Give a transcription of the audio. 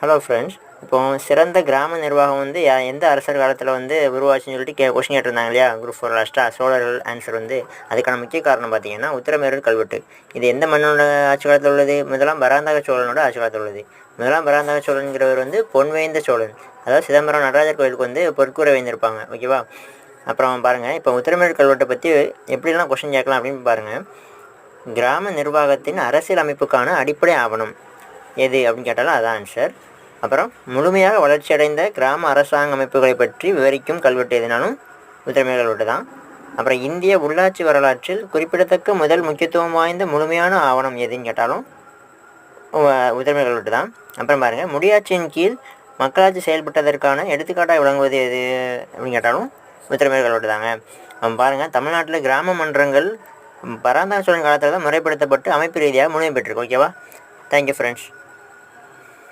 Hello friends. இப்போ சிறந்த கிராம நிர்வாகம் வந்து எந்த அரசர் காலத்தில் வந்து உருவாச்சுன்னு சொல்லிட்டு கொஸ்டின் கேட்டிருந்தாங்க இல்லையா? குரூப் 4 லாஸ்ட்டாக சோழர்கள் ஆன்சர் வந்து அதுக்கான முக்கிய காரணம் பார்த்தீங்கன்னா உத்திரமேரூர் கல்வெட்டு. இது எந்த மன்னனோட ஆட்சி காலத்தில் உள்ளது? முதலாம் பராந்தக சோழனோட ஆட்சி காலத்தில் உள்ளது. முதலாம் பராந்தக சோழன்கிறவர் வந்து பொன்வேய்ந்த சோழன். அதாவது சிதம்பரம் நடராஜர் கோயிலுக்கு வந்து பொற்கூரை வைந்திருப்பாங்க. ஓகேவா? அப்புறம் பாருங்கள், இப்போ உத்திரமேரூர் கல்வெட்டை பற்றி எப்படிலாம் கொஸ்டின் கேட்கலாம் அப்படின்னு பாருங்கள். கிராம நிர்வாகத்தின் அரசியல் அமைப்புக்கான அடிப்படை ஆவணம் எது அப்படின்னு கேட்டாலும் அதான் ஆன்சர். அப்புறம் முழுமையாக வளர்ச்சியடைந்த கிராம அரசாங்க அமைப்புகளை பற்றி விவரிக்கும் கல்வெட்டு எதுனாலும் உத்திரமேரூர் கல்வெட்டு தான். அப்புறம் இந்திய உள்ளாட்சி வரலாற்றில் குறிப்பிடத்தக்க முதல் முக்கியத்துவம் வாய்ந்த முழுமையான ஆவணம் எதுன்னு கேட்டாலும் உத்திரமேரூர் கல்வெட்டு தான். அப்புறம் பாருங்கள், முடியாட்சியின் கீழ் மக்களாட்சி செயல்பட்டதற்கான எடுத்துக்காட்டாக விளங்குவது எது அப்படின்னு கேட்டாலும் உத்திரமேரூர் கல்வெட்டு தாங்க. பாருங்கள், தமிழ்நாட்டில் கிராம மன்றங்கள் பராந்தக சோழன் காலத்தில் தான் முறைப்படுத்தப்பட்டு அமைப்பு ரீதியாக முழுமை பெற்றிருக்கு. ஓகேவா? Thank you friends.